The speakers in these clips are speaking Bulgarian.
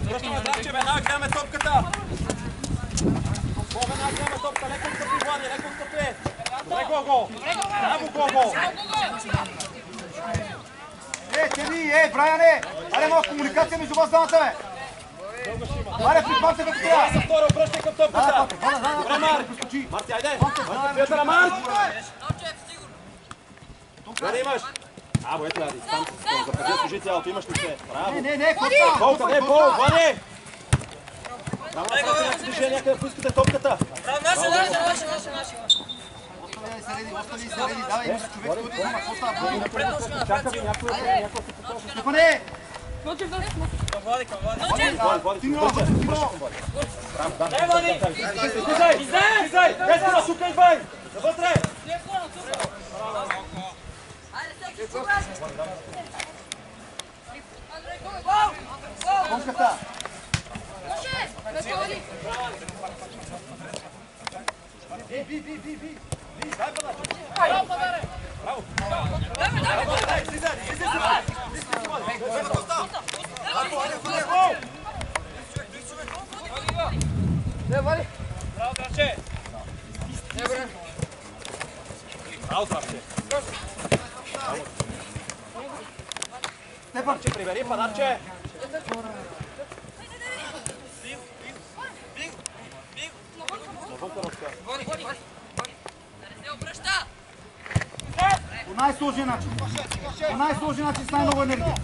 Връщаме Здравче, веднага гледаме топката. Веднага гледаме топката, леко стъпи, Влади, леко стъпи. Добре, Гого. Браво, Гого. Теди, Браяне! Аре, малко комуникация между вас двамата, бе! Аре, припамте като трябва! За втора, обръщай към топката. Добре, Марти, айде. Петъра, Марти. Къде имаш? Браво, ето Ади, там запази служи цялото, имаш ли се? Браво! Не, Колка, не, Пол, Влади! Браво, направете движение някъде, поискате топката! Браво, наша! Остави се реди, давай, имаш човек, който има, какво става? Чакаме някой се покажа. Стефане! Към Влади! Влади, връщай към Влади. Браво, да. Излизай! Десна на сука, идвай! Навътре! Конката! Ви! Дай подача! Браво! Дай, слизай! Браво, Здравче! Браво, Здравче! Степанче, прибери подарче! По най-сложен начин. По най-сложен начин с най-много енергия.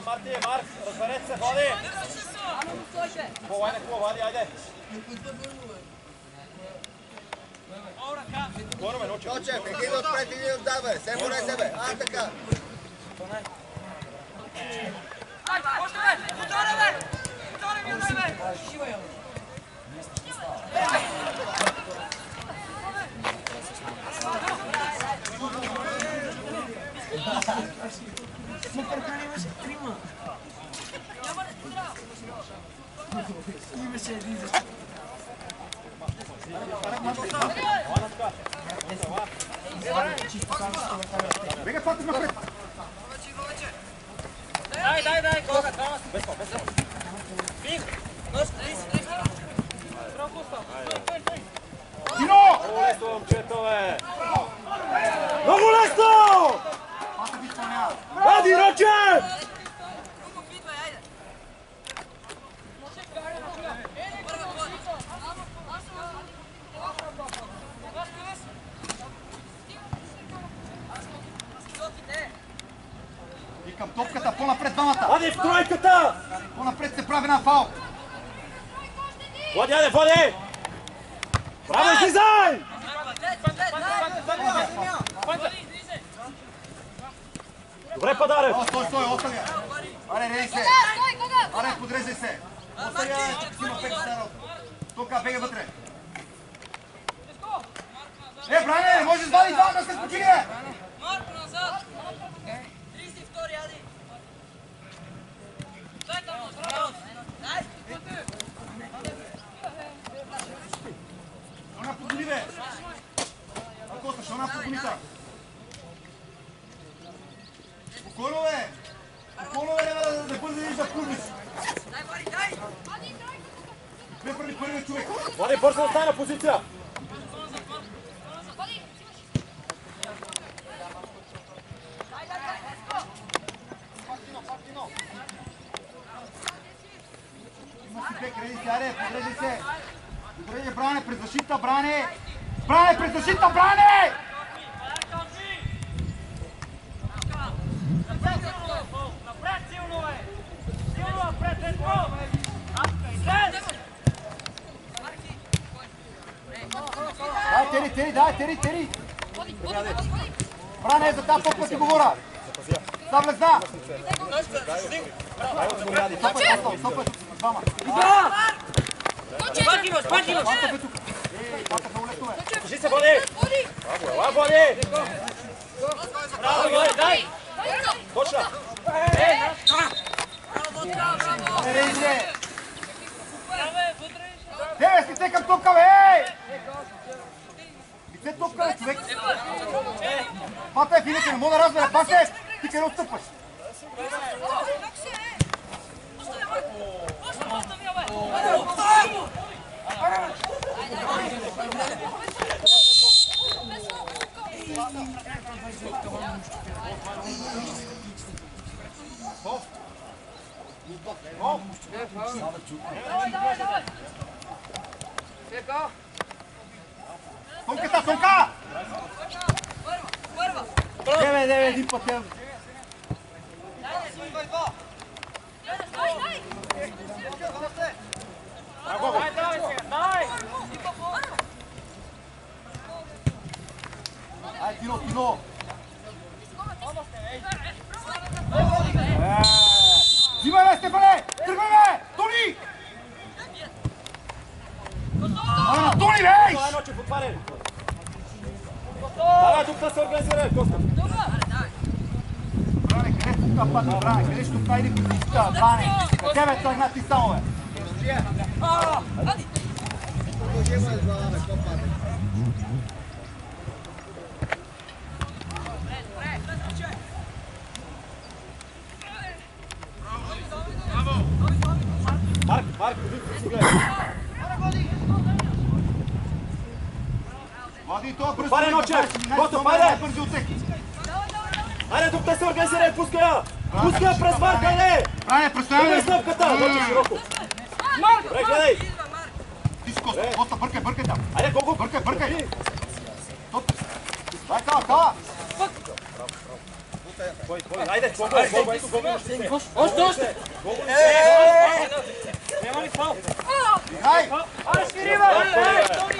Марти, Марк, разберете се, ходи! Хубаво, айде! Горе, Ночев! Ночев, един отпред, един отзад, бе! Се борай се, бе! А, така! Имаше трима. Имаше един за... Бега, пак напред! Дай, Кога, двама си. Без. Биг! Нос, Дино! Много лесно, момчето, бе! Много лесно! Ади, Роче! И към топката, по-напред двамата! Ади, в тройката! По-напред се прави на фал! Влади, айде, Влади! Браво, излизай! Добре, Падарев! Стой, оставя! Аре, рей се! Аре, подрезай се! Оставя, че си има пек старал! Тука, бега вътре! Бране, може да извади това да се спочини, бе! Марко, назад! 32, Ади! Дай там, браво! Дай! Она подгони, бе! Акоста, ще она подгонита! Спокойно, бе! Спокойно, бе, да бъдеш да пулниш! Дай! Бе, преди първият човек! Влади, бързо да стане на позиция! бек, реди се, аре, подрежи се. Подрежи, Бране, през защита, Бране! Бране, през защита, Бране! Напред силно е! Силно напред, ето! Дай, Тери! Бране, за тази път ти говоря! Завлезна! Стопай тук, двама! Пати имаш! Стопай тук! Пата са улето, бе! Кажи се, Боди! Ела, Боди! Браво, Боди, дай! Точно! Рейзе! Деве, си текам топка, бе! Лице топка, бе, човек! Пата е финика, не мога да разбера, пасе! Ти къде отстъпваш? Тонка! Деве, един път е. Ай, Тино! Взимай, бе, Стефане! Тръгвай, бе! Тони! Тони, бе! Това е Ночев, отваряй! Давай, тук да се организира, Коста! Бране, къде е тук пата, Бране? Къде ще тук иди по всичката, Бране? Тебе тръгна ти само, бе! Марк, си гледай! Влади, това бързо! Отваряй, Ночев! Коста, пайде! Айде, тук да се организира, пускай я! Пускай я през Марка, айде! Бране, представяме! През стъпката! Ночев, широко! Добре, гледай! Ти си Коста, бъркай там! Айде, колко? Бъркай! Дай, кава! Айде, колко? Още! Няма ли фал? Дай! Аре, свири, бе!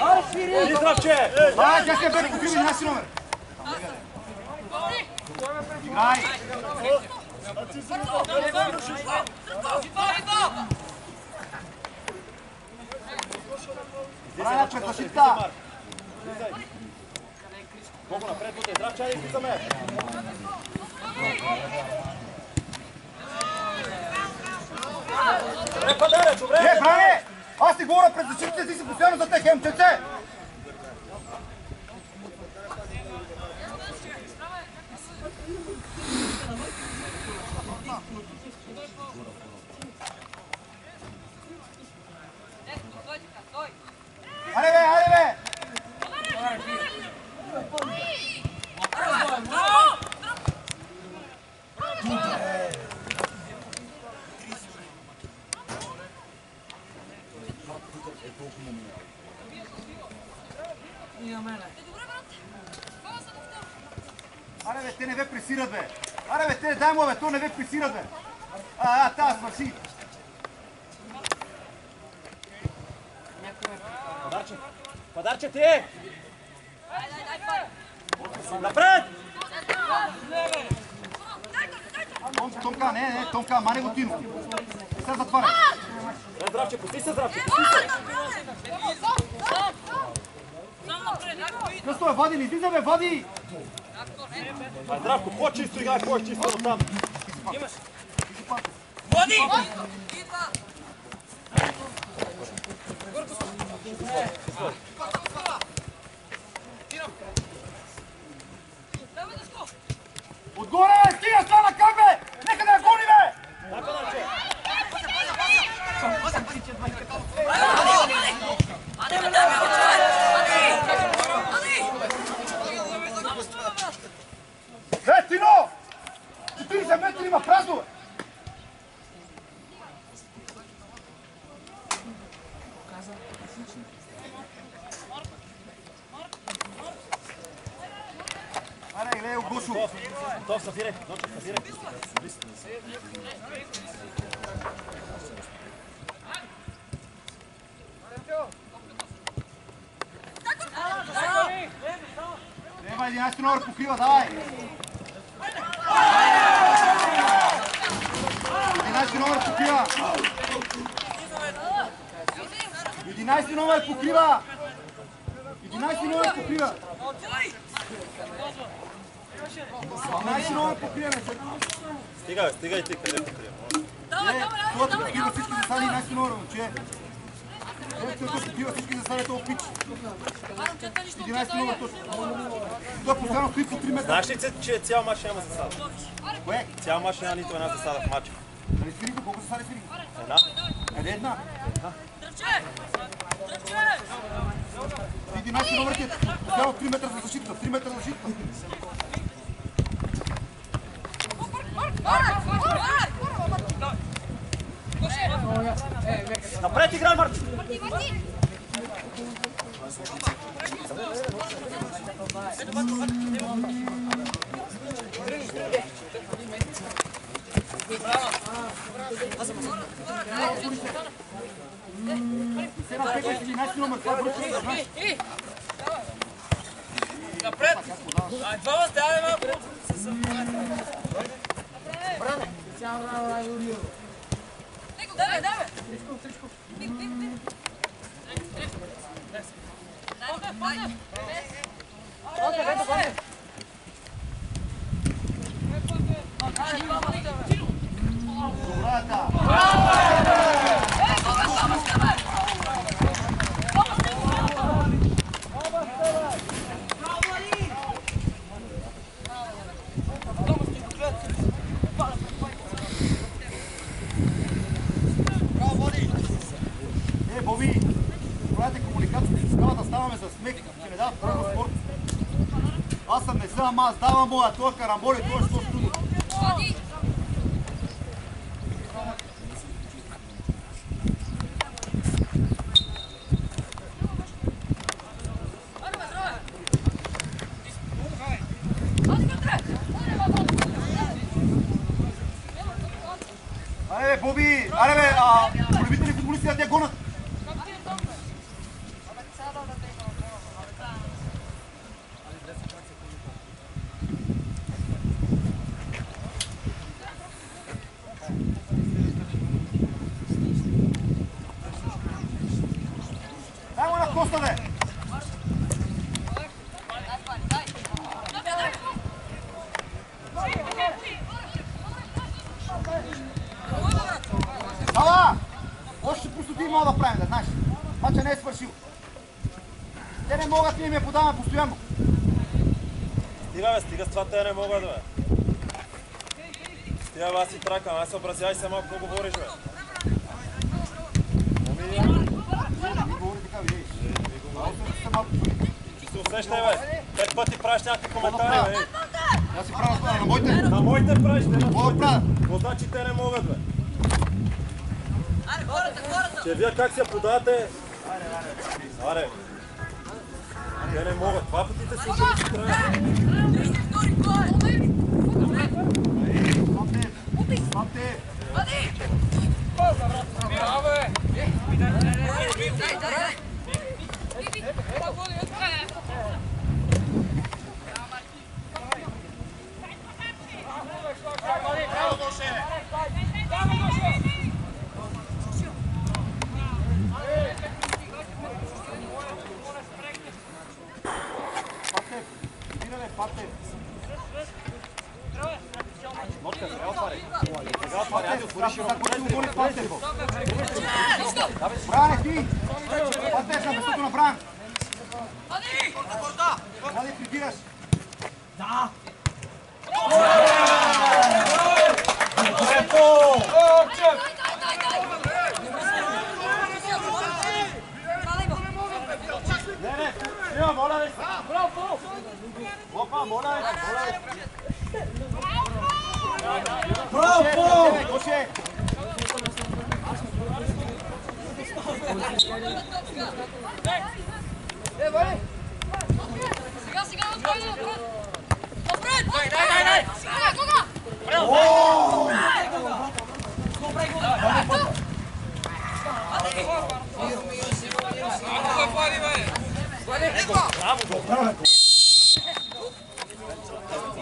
Аре, свири! Здравче! Дай, тя се бе, покриви, няма си номер! Играй! Бране, пред защита! Колко напред, Буте? Здравче, айде, излизаме! Добре, падаре, добре! Бране! Аз ти говоря пред защитите, ти си постоянно за те, хемчеце! Айде бе! Аре бе, те не бе пресират, бе! Аре бе, те дай му, бе, то не бе пресират, бе! Тази свърши! Падарче ти е! Напред! Томка, не, Томка, мане го Тино! Сега затваря! Здравче, пусти се! Кръсто бе, води, не излиза бе, води! Здравко, по-чисто играй, по-чисто от там! Имаш! Води! Отгоре, стига стана как бе! Нека да я гони, бе! Дай, Падарче! Тино! 40 метра има празно, бе! Ночо. То събирай, Ночо, събирай. Нема 11 номер покрива, давай! 11 номер покрива! 11 номер покрива! 11 номер покрива! 12 номер покрива! Стига и ти, къде покрива? Това покрива всички засади 11 номер, момче! Който покрива всички засади този пич! 11 номер точно! Той постоянно стои по 3 метра! Знаеш ли, че цял мач няма засада? Кое? Цял мач няма нито една засада в мача. Нали свириха? Колко засади свириха? Една. Къде една? 11 номер ти е постоянно 3 метра за защита! 3 метра за защита! Напред играй, Марти! Сега пекай 11 номер, това е връчка, знаеш? Напред! Двама сте, малко! Давай, давай! Боби, правите комуникация с скала да ставаме за смех, че не дават право спорт. Аз съм не съм, ама аз давам моя, това карамболи, това ще е трудно. Айде бе, Боби, айде бе, полюбители футболисти да те гонат. Дай му на Коста, бе! Ала! Още простоти мога да правим, да знаеш. Мача не е свършил. Те не могат, ние ми я подаваме постоянно. Стига, бе, стига с това, те не могат, бе. Стига, бе, аз си тракам, аз съобразявай се малко, какво говориш, бе. Не говори така, видиш. Ще се усещай, бе. 5 пъти правиш някакви коментари, бе. Аз си правя това на моите. На моите правиш, те на Какво да правя? Какво значи те не могат, бе? Че вие как се подавате? Аре. Те не могат. Два пъти те слушали, че трябва. Пате! Бране, ти! Патеш на местото на Бран! Хади, прибираш! Да! Не, снима, моля ви! Браво! Опа, моля ви! Браво! Коше! Сега, отпред! Отпред!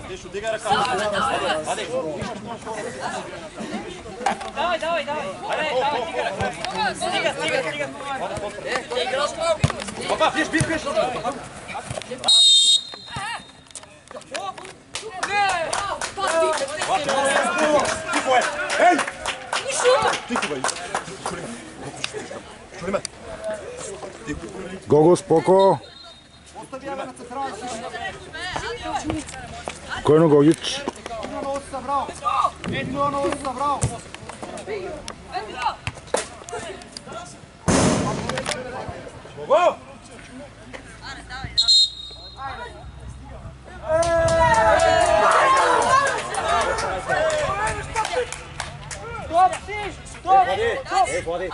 Tišu, digaj raka. Adi. Давай. Давай, digaj raka. Stiga. Papa, pješ. Tiho je. Ej! Tiho je. Čuli me. Gogo, spoko. Ostavi na centralni. Kojno Gogić. Bravo. Go! Vodi.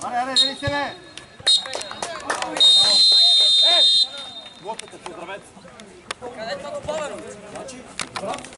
Allez,